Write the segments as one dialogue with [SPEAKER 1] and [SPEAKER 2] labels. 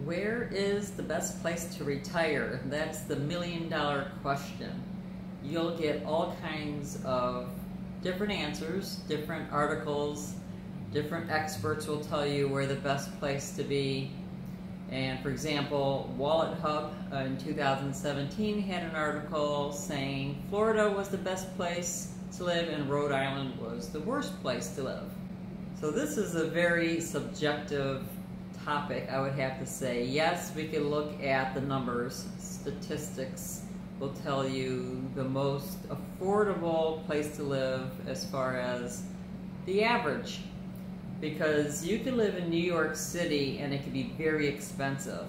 [SPEAKER 1] Where is the best place to retire? That's the million-dollar question. You'll get all kinds of different answers, different articles, different experts will tell you where the best place to be. And for example, Wallet Hub in 2017 had an article saying Florida was the best place to live and Rhode Island was the worst place to live. So this is a very subjective topic, I would have to say. Yes, we can look at the numbers. Statistics will tell you the most affordable place to live as far as the average. Because you can live in New York City and it can be very expensive.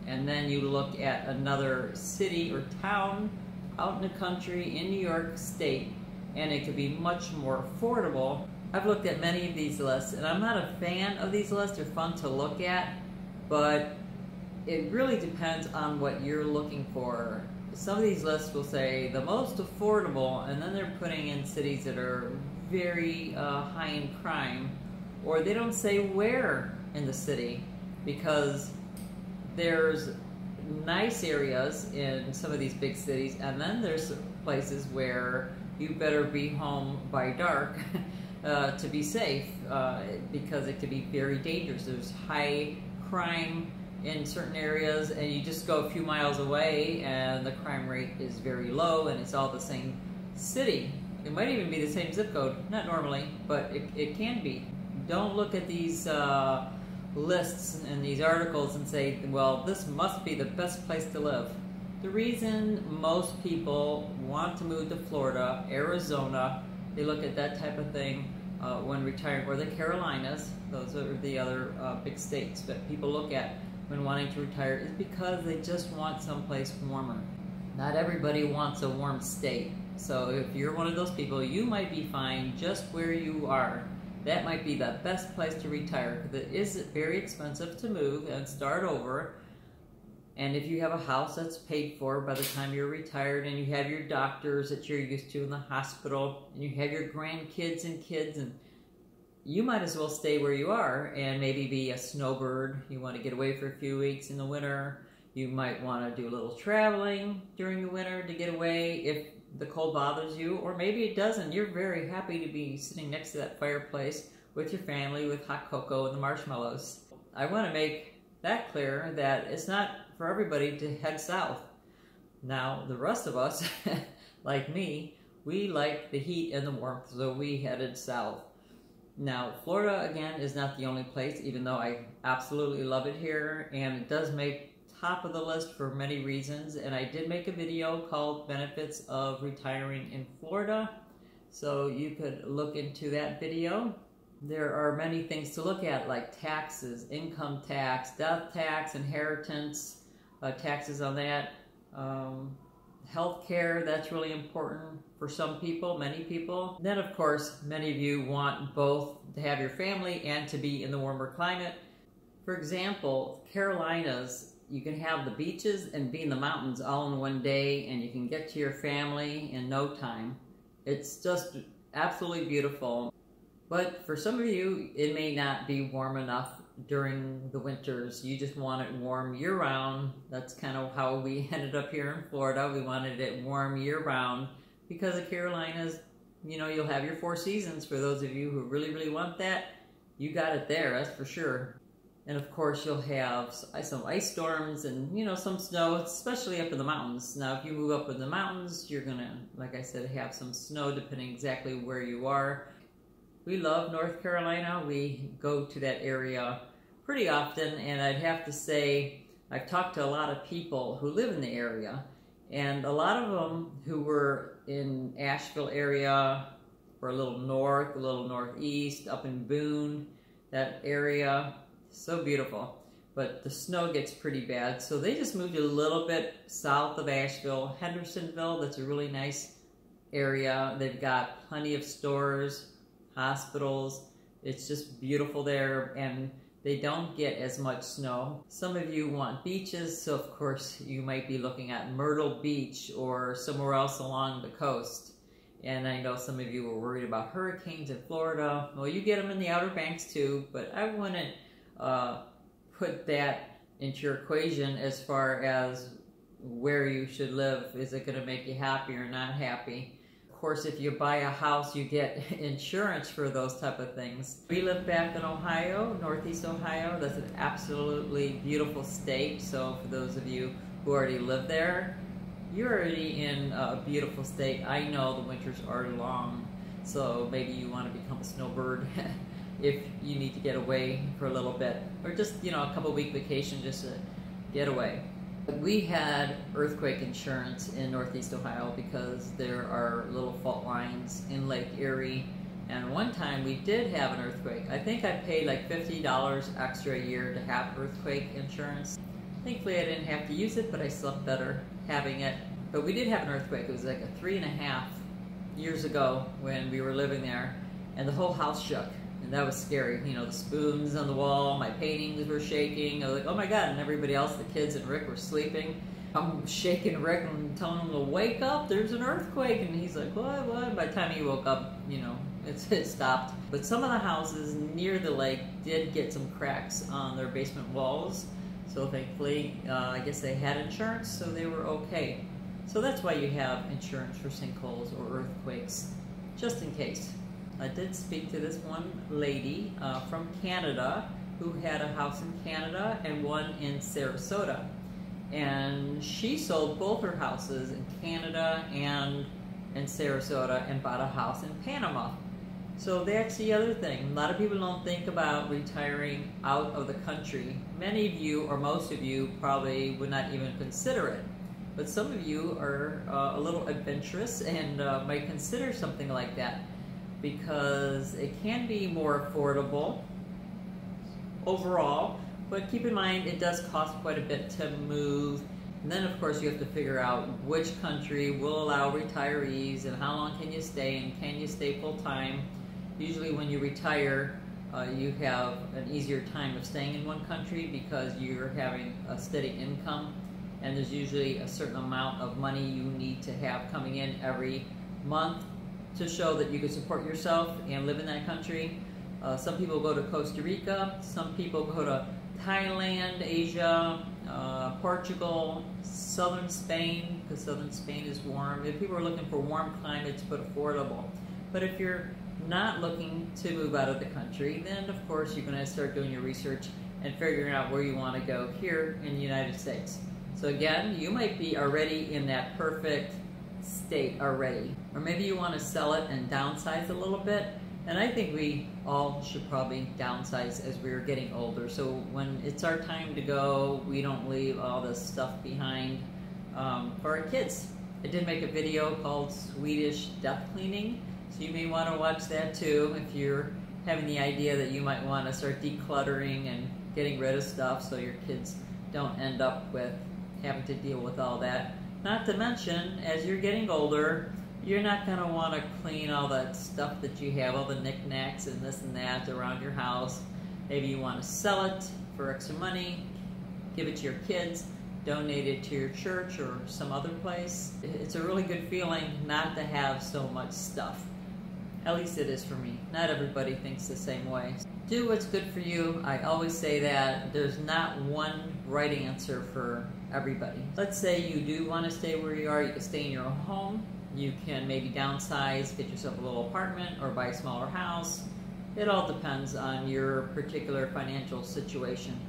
[SPEAKER 1] And then you look at another city or town out in the country in New York State and it could be much more affordable. I've looked at many of these lists and I'm not a fan of these lists. They're fun to look at, but it really depends on what you're looking for. Some of these lists will say the most affordable and then they're putting in cities that are very high in crime, or they don't say where in the city, because there's nice areas in some of these big cities and then there's places where you better be home by dark to be safe, because it could be very dangerous. There's high crime in certain areas and you just go a few miles away and the crime rate is very low and it's all the same city. It might even be the same zip code, not normally, but it can be. Don't look at these lists and these articles and say, well, this must be the best place to live. The reason most people want to move to Florida, Arizona, they look at that type of thing when retiring, or the Carolinas, those are the other big states that people look at when wanting to retire, is because they just want someplace warmer. Not everybody wants a warm state. So if you're one of those people, you might be fine just where you are. That might be the best place to retire, because it is very expensive to move and start over. And if you have a house that's paid for by the time you're retired and you have your doctors that you're used to in the hospital and you have your grandkids and kids, and you might as well stay where you are and maybe be a snowbird. You want to get away for a few weeks in the winter. You might want to do a little traveling during the winter to get away if the cold bothers you, or maybe it doesn't. You're very happy to be sitting next to that fireplace with your family with hot cocoa and the marshmallows. I want to make that clear that it's not for everybody to head south. Now, the rest of us, like me, we like the heat and the warmth, so we headed south. Now, Florida, again, is not the only place, even though I absolutely love it here, and it does make top of the list for many reasons. And I did make a video called Benefits of Retiring in Florida, so you could look into that video. There are many things to look at, like taxes, income tax, death tax, inheritance, taxes on that, health care, that's really important for some people, many people. Then of course, many of you want both to have your family and to be in the warmer climate. For example, Carolinas, you can have the beaches and be in the mountains all in one day and you can get to your family in no time. It's just absolutely beautiful. But for some of you, it may not be warm enough during the winters. You just want it warm year-round. That's kind of how we ended up here in Florida. We wanted it warm year-round because the Carolinas, you know, you'll have your 4 seasons. For those of you who really, really want that, you got it there, that's for sure. And of course, you'll have some ice storms and, you know, some snow, especially up in the mountains. Now, if you move up in the mountains, you're gonna, like I said, have some snow depending exactly where you are. We love North Carolina. We go to that area pretty often, and I'd have to say I've talked to a lot of people who live in the area, and a lot of them who were in Asheville area, or a little north, a little northeast, up in Boone, that area, so beautiful. But the snow gets pretty bad, so they just moved a little bit south of Asheville, Hendersonville. That's a really nice area. They've got plenty of stores, hospitals. It's just beautiful there, and they don't get as much snow. Some of you want beaches, so of course you might be looking at Myrtle Beach or somewhere else along the coast. And I know some of you were worried about hurricanes in Florida. Well, you get them in the Outer Banks too, but I wouldn't put that into your equation as far as where you should live. Is it going to make you happy or not happy? Of course, if you buy a house, you get insurance for those type of things. We live back in Ohio, Northeast Ohio. That's an absolutely beautiful state. So for those of you who already live there, you're already in a beautiful state. I know the winters are long, so maybe you want to become a snowbird if you need to get away for a little bit, or just, you know, a couple week vacation just to get away. We had earthquake insurance in Northeast Ohio because there are little fault lines in Lake Erie, and one time we did have an earthquake. I think I paid like $50 extra a year to have earthquake insurance. Thankfully I didn't have to use it, but I slept better having it. But we did have an earthquake. It was like a 3.5 years ago when we were living there, and the whole house shook. And that was scary. You know, the spoons on the wall, my paintings were shaking. I was like, oh my God, and everybody else, the kids and Rick were sleeping. I'm shaking Rick and telling him to wake up, there's an earthquake. And he's like, what? By the time he woke up, you know, it stopped. But some of the houses near the lake did get some cracks on their basement walls. So thankfully, I guess they had insurance, so they were okay. So that's why you have insurance for sinkholes or earthquakes, just in case. I did speak to this one lady from Canada who had a house in Canada and one in Sarasota. And she sold both her houses in Canada and in Sarasota and bought a house in Panama. So that's the other thing. A lot of people don't think about retiring out of the country. Many of you, or most of you, probably would not even consider it. But some of you are a little adventurous and might consider something like that, because it can be more affordable overall, but keep in mind it does cost quite a bit to move. And then of course you have to figure out which country will allow retirees and how long can you stay, and can you stay full time. Usually when you retire, you have an easier time of staying in one country because you're having a steady income, and there's usually a certain amount of money you need to have coming in every month to show that you can support yourself and live in that country. Some people go to Costa Rica, some people go to Thailand, Asia, Portugal, southern Spain, because southern Spain is warm. If people are looking for warm climates but affordable. But if you're not looking to move out of the country, then of course you're going to start doing your research and figuring out where you want to go here in the United States. So again, you might be already in that perfect state already, or maybe you want to sell it and downsize a little bit. And I think we all should probably downsize as we're getting older, so when it's our time to go, we don't leave all this stuff behind for our kids. I did make a video called Swedish Death Cleaning, so you may want to watch that too if you're having the idea that you might want to start decluttering and getting rid of stuff so your kids don't end up with having to deal with all that. Not to mention, as you're getting older, you're not going to want to clean all that stuff that you have, all the knickknacks and this and that around your house. Maybe you want to sell it for extra money, give it to your kids, donate it to your church or some other place. It's a really good feeling not to have so much stuff. At least it is for me. Not everybody thinks the same way. Do what's good for you. I always say that. There's not one right answer for everybody. Let's say you do want to stay where you are. You can stay in your own home. You can maybe downsize, get yourself a little apartment, or buy a smaller house. It all depends on your particular financial situation.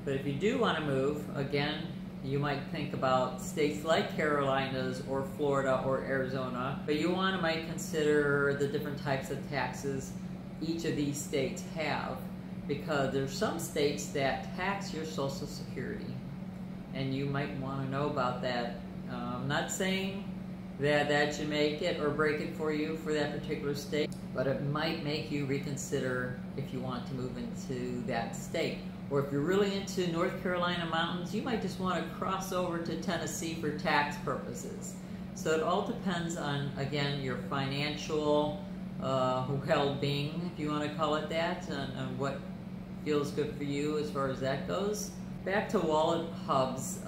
[SPEAKER 1] But if you do want to move, again, you might think about states like Carolinas or Florida or Arizona, but you might consider the different types of taxes each of these states have, because there's some states that tax your Social Security, and you might want to know about that. I'm not saying that should make it or break it for you for that particular state, but it might make you reconsider if you want to move into that state. Or if you're really into North Carolina mountains, you might just want to cross over to Tennessee for tax purposes. So it all depends on, again, your financial well-being, if you want to call it that, and what feels good for you as far as that goes. Back to Wallet Hub's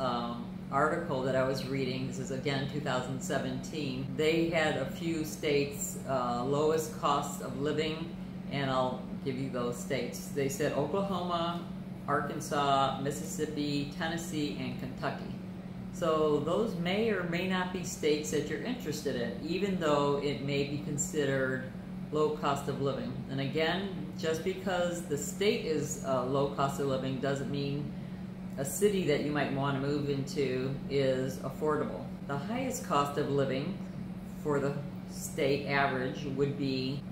[SPEAKER 1] article that I was reading, this is again 2017, they had a few states, lowest cost of living, and I'll give you those states. They said Oklahoma, Arkansas, Mississippi, Tennessee, and Kentucky. So those may or may not be states that you're interested in, even though it may be considered low cost of living. And again, just because the state is low cost of living doesn't mean a city that you might want to move into is affordable. The highest cost of living for the state average would be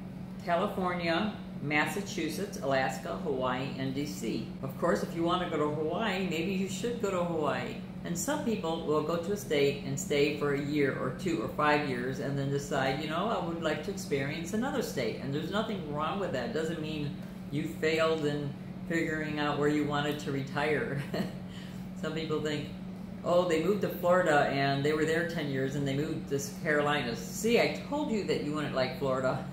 [SPEAKER 1] California, Massachusetts, Alaska, Hawaii, and DC. Of course, if you want to go to Hawaii, maybe you should go to Hawaii. And some people will go to a state and stay for a year or 2 or 5 years and then decide, you know, I would like to experience another state. And there's nothing wrong with that. It doesn't mean you failed in figuring out where you wanted to retire. Some people think, oh, they moved to Florida and they were there 10 years and they moved to Carolinas. See, I told you that you wouldn't like Florida.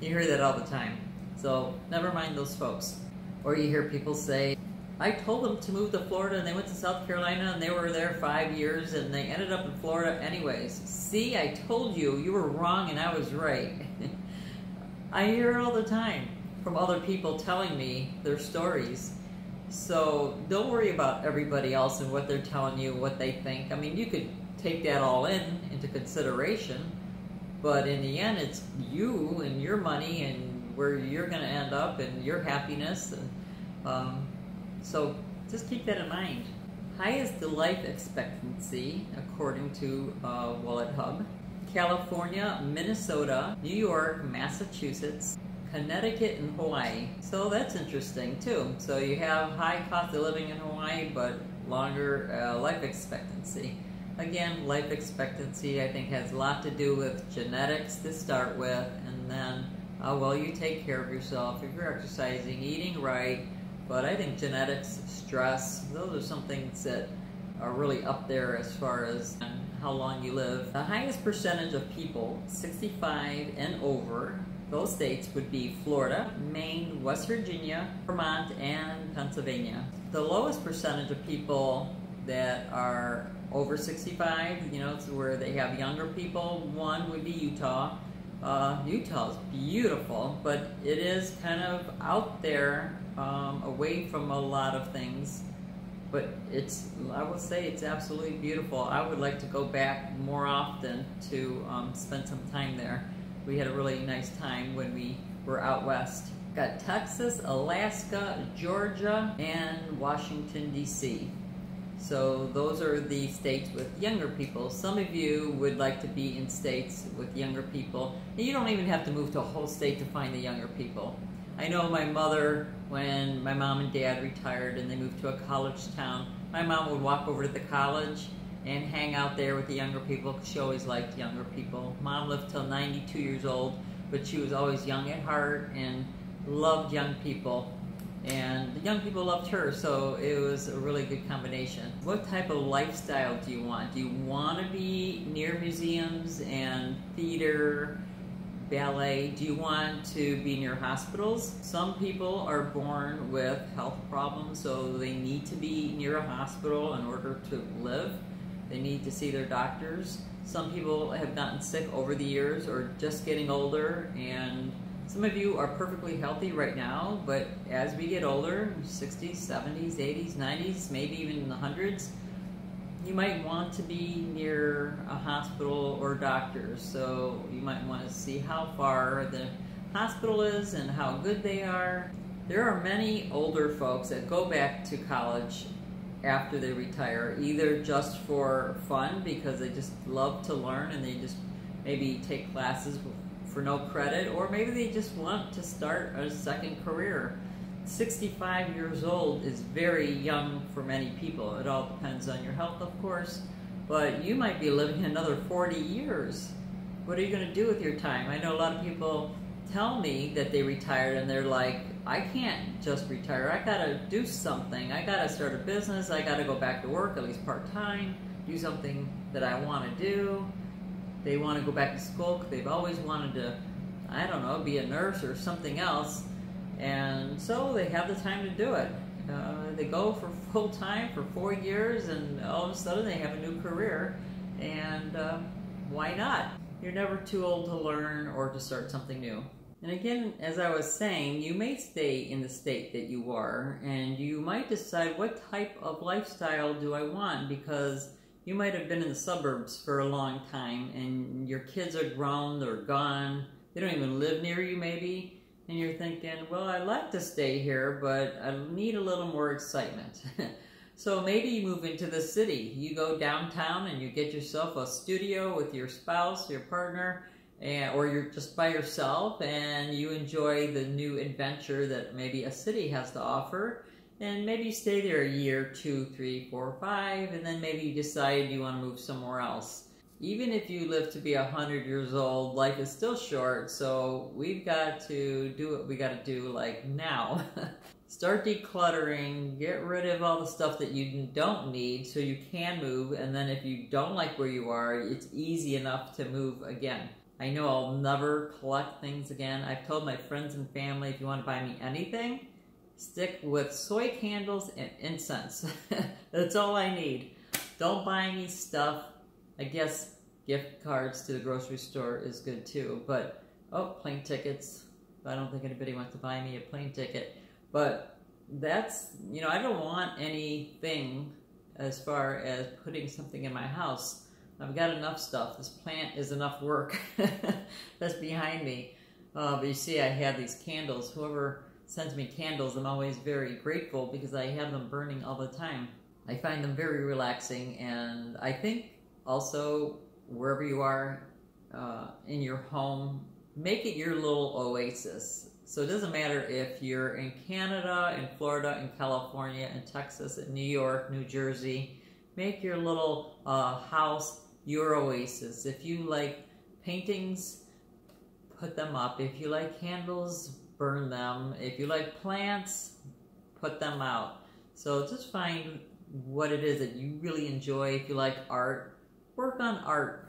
[SPEAKER 1] You hear that all the time. So never mind those folks. Or you hear people say, I told them to move to Florida and they went to South Carolina and they were there 5 years and they ended up in Florida anyways. See, I told you, you were wrong and I was right. I hear it all the time from other people telling me their stories. So don't worry about everybody else and what they're telling you, what they think. I mean, you could take that all into consideration, but in the end, it's you and your money and where you're going to end up and your happiness. So just keep that in mind. Highest life expectancy, according to Wallet Hub: California, Minnesota, New York, Massachusetts, Connecticut, and Hawaii. So that's interesting too. So you have high cost of living in Hawaii, but longer life expectancy. Again, life expectancy I think has a lot to do with genetics to start with, and then how well you take care of yourself, if you're exercising, eating right. But I think genetics, stress, those are some things that are really up there as far as how long you live. The highest percentage of people 65 and over, those states would be Florida, Maine, West Virginia, Vermont, and Pennsylvania. The lowest percentage of people that are over 65, you know, it's where they have younger people, one would be Utah. Utah is beautiful, but it is kind of out there, away from a lot of things. But I would say it's absolutely beautiful. I would like to go back more often to spend some time there. We had a really nice time when we were out west. Got Texas, Alaska, Georgia, and Washington, D.C. So those are the states with younger people. Some of you would like to be in states with younger people. And you don't even have to move to a whole state to find the younger people. I know my mother, when my mom and dad retired and they moved to a college town, my mom would walk over to the college and hang out there with the younger people because she always liked younger people. Mom lived till 92 years old, but she was always young at heart and loved young people. And the young people loved her, so it was a really good combination. What type of lifestyle do you want? Do you want to be near museums and theater, ballet? Do you want to be near hospitals? Some people are born with health problems, so they need to be near a hospital in order to live. They need to see their doctors. Some people have gotten sick over the years or just getting older, and some of you are perfectly healthy right now, but as we get older, 60s, 70s, 80s, 90s, maybe even in the hundreds, you might want to be near a hospital or doctors. So you might want to see how far the hospital is and how good they are. There are many older folks that go back to college after they retire, either just for fun because they just love to learn and they just maybe take classes for no credit, or maybe they just want to start a second career. 65 years old is very young for many people. It all depends on your health, of course, but you might be living another 40 years. What are you going to do with your time? I know a lot of people tell me that they retired and they're like, I can't just retire. I got to do something. I got to start a business. I got to go back to work, at least part-time, do something that I want to do. They want to go back to school because they've always wanted to, I don't know, be a nurse or something else. And so they have the time to do it. They go for full time for 4 years and all of a sudden they have a new career. And why not? You're never too old to learn or to start something new. And again, as I was saying, you may stay in the state that you are, and you might decide what type of lifestyle do I want, because you might have been in the suburbs for a long time and your kids are grown, they're gone, they don't even live near you maybe, and you're thinking, well, I'd like to stay here, but I need a little more excitement. So maybe you move into the city. You go downtown and you get yourself a studio with your spouse, your partner, or you're just by yourself and you enjoy the new adventure that maybe a city has to offer. And maybe you stay there a year, 2, 3, 4, 5, and then maybe you decide you want to move somewhere else. Even if you live to be 100 years old, life is still short, so we've got to do what we got to do like now. Start decluttering, get rid of all the stuff that you don't need so you can move, and then if you don't like where you are, it's easy enough to move again. I know I'll never collect things again. I've told my friends and family, if you want to buy me anything, stick with soy candles and incense. That's all I need. Don't buy me stuff. I guess gift cards to the grocery store is good too, but, oh, plane tickets. I don't think anybody wants to buy me a plane ticket. But that's, I don't want anything as far as putting something in my house. I've got enough stuff. This plant is enough work. That's behind me. But you see, I have these candles. Whoever sends me candles, I'm always very grateful because I have them burning all the time. I find them very relaxing, and I think also wherever you are in your home, make it your little oasis. So it doesn't matter if you're in Canada, in Florida, in California, in Texas, in New York, New Jersey. Make your little house your oasis. If you like paintings, put them up. If you like candles, burn them. If you like plants, put them out. So just find what it is that you really enjoy. If you like art, work on art.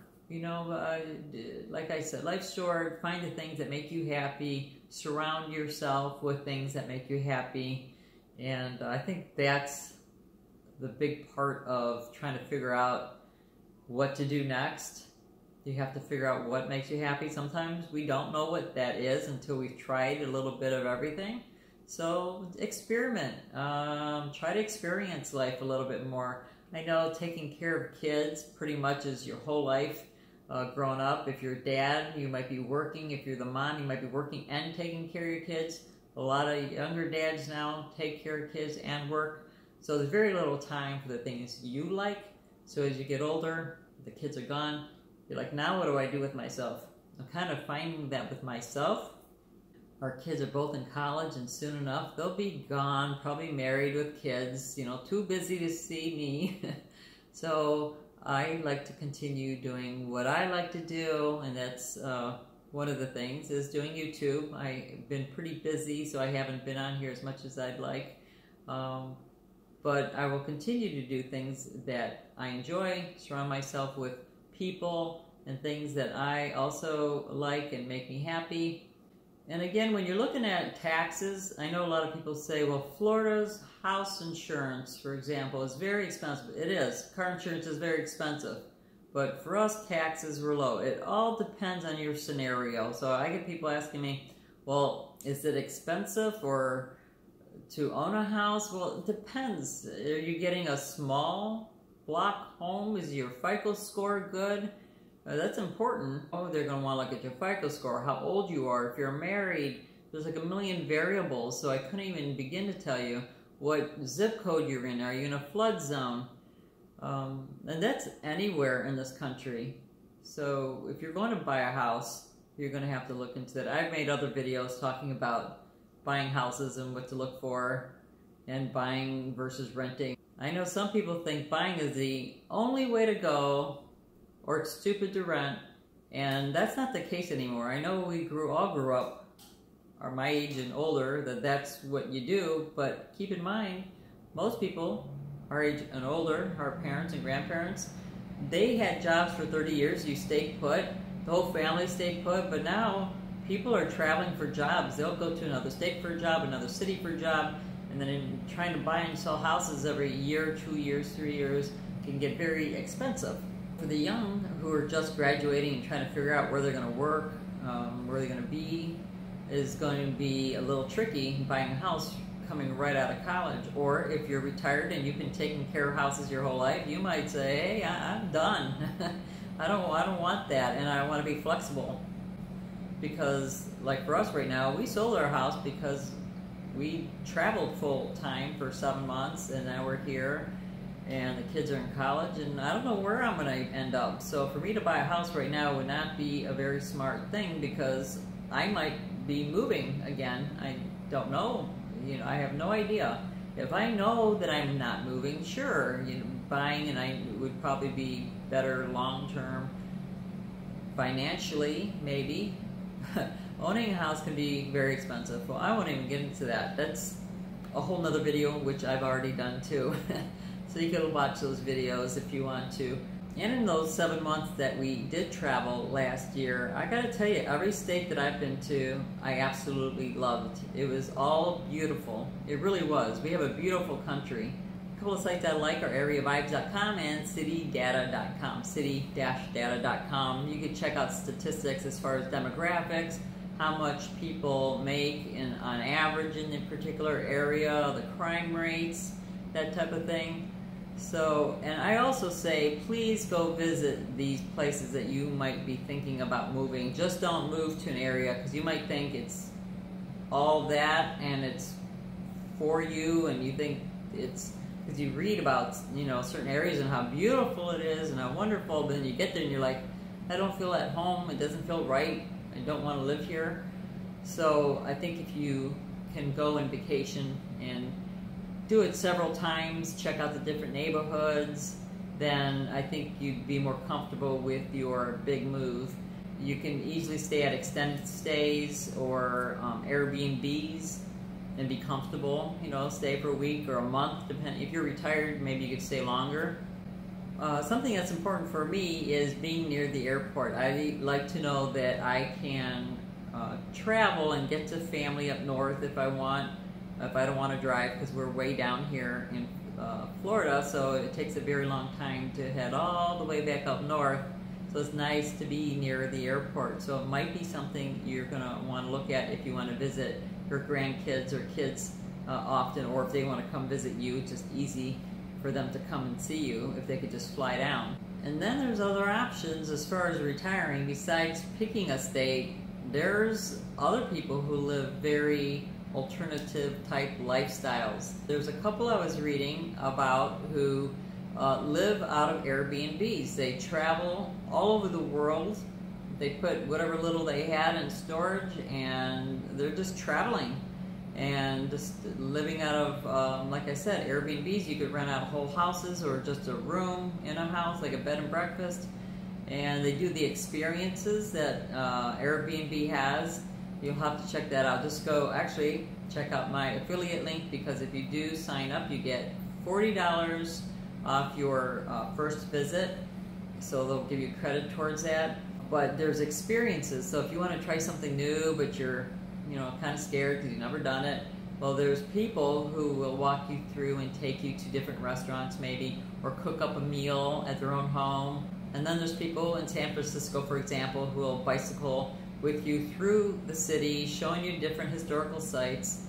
[SPEAKER 1] Like I said, life's short. Find the things that make you happy. Surround yourself with things that make you happy. And I think that's the big part of trying to figure out what to do next. You have to figure out what makes you happy. Sometimes we don't know what that is until we've tried a little bit of everything. So experiment. Try to experience life a little bit more. I know taking care of kids pretty much is your whole life. Growing up, if you're a dad, you might be working. If you're the mom, you might be working and taking care of your kids. A lot of younger dads now take care of kids and work. So there's very little time for the things you like. So as you get older, the kids are gone. You're like, now what do I do with myself? I'm kind of finding that with myself. Our kids are both in college, and soon enough they'll be gone, probably married with kids, too busy to see me. So I like to continue doing what I like to do, and that's one of the things is doing YouTube. I've been pretty busy, so I haven't been on here as much as I'd like. But I will continue to do things that I enjoy, surround myself with people and things that I also like and make me happy. And again, when you're looking at taxes, I know a lot of people say, well, Florida's house insurance, for example, is very expensive. It is. Car insurance is very expensive. But for us, taxes were low. It all depends on your scenario. So I get people asking me, well, is it expensive or to own a house? Well, it depends. Are you getting a small block home? Is your FICO score good? That's important. Oh, they're going to want to look at your FICO score, how old you are, if you're married. There's like a million variables, so I couldn't even begin to tell you what zip code you're in. Are you in a flood zone? And that's anywhere in this country. So if you're going to buy a house, you're going to have to look into that. I've made other videos talking about buying houses and what to look for, and buying versus renting. I know some people think buying is the only way to go, or it's stupid to rent, and that's not the case anymore. I know we all grew up, are my age and older, that's what you do, but keep in mind, most people our age and older, our parents and grandparents, they had jobs for 30 years, you stayed put, the whole family stayed put, but now people are traveling for jobs. They'll go to another state for a job, another city for a job, and then trying to buy and sell houses every year, 2 years, 3 years can get very expensive. For the young who are just graduating and trying to figure out where they're going to work, where they're going to be, is going to be a little tricky buying a house coming right out of college. Or if you're retired and you've been taking care of houses your whole life, you might say, hey, I'm done. I don't want that, and I want to be flexible. Because like for us right now, we sold our house because we traveled full time for 7 months, and now we're here and the kids are in college, and I don't know where I'm going to end up. So for me to buy a house right now would not be a very smart thing, because I might be moving again. I don't know. I have no idea. If I know that I'm not moving, sure, buying, and I would probably be better long term financially, maybe. Owning a house can be very expensive. Well, I won't even get into that. That's a whole nother video, which I've already done too. So you can watch those videos if you want to. And in those 7 months that we did travel last year, I gotta tell you, every state that I've been to, I absolutely loved. It was all beautiful. It really was. We have a beautiful country. A couple of sites I like are areavibes.com and citydata.com, city-data.com. You can check out statistics as far as demographics, how much people make on average in a particular area, the crime rates, that type of thing. So, and I also say, please go visit these places that you might be thinking about moving. Just don't move to an area, because you might think it's all that and it's for you, and you think it's, because you read about, certain areas and how beautiful it is and how wonderful, but then you get there and you're like, I don't feel at home, it doesn't feel right, I don't want to live here. So I think if you can go on vacation and do it several times, check out the different neighborhoods, then I think you'd be more comfortable with your big move. You can easily stay at extended stays or Airbnbs and be comfortable, stay for a week or a month, depending. If you're retired, maybe you could stay longer. Something that's important for me is being near the airport. I like to know that I can travel and get to family up north if I don't want to drive, because we're way down here in Florida, so it takes a very long time to head all the way back up north. So it's nice to be near the airport. So it might be something you're going to want to look at if you want to visit your grandkids or kids often, or if they want to come visit you. It's just easy for them to come and see you if they could just fly down. And then there's other options as far as retiring. Besides picking a state, there's other people who live very alternative type lifestyles. There's a couple I was reading about who live out of Airbnbs. They travel all over the world. They put whatever little they had in storage, and they're just traveling and just living out of, like I said, Airbnbs. You could rent out whole houses or just a room in a house, like a bed and breakfast. And they do the experiences that Airbnb has. You'll have to check that out. Just go, actually, check out my affiliate link, because if you do sign up, you get $40 off your first visit. So they'll give you credit towards that. But there's experiences. So if you want to try something new, but you're, kind of scared because you've never done it, well, there's people who will walk you through and take you to different restaurants maybe, or cook up a meal at their own home. And then there's people in San Francisco, for example, who will bicycle with you through the city, showing you different historical sites.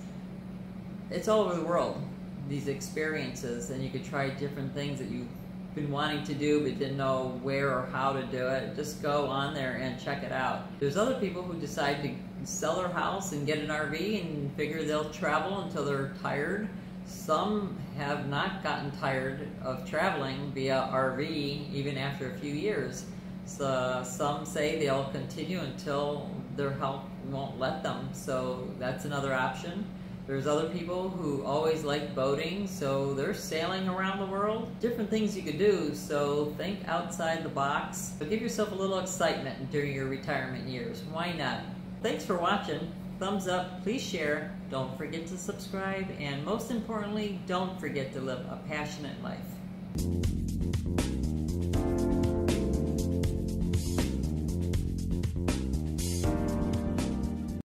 [SPEAKER 1] It's all over the world, these experiences, and you could try different things that you've been wanting to do but didn't know where or how to do it. Just go on there and check it out. There's other people who decide to sell their house and get an RV and figure they'll travel until they're tired. Some have not gotten tired of traveling via RV even after a few years. So some say they'll continue until their health won't let them. So that's another option. There's other people who always like boating, so they're sailing around the world. Different things you could do, so think outside the box. But give yourself a little excitement during your retirement years. Why not? Thanks for watching. Thumbs up, please share, don't forget to subscribe, and most importantly, don't forget to live a passionate life.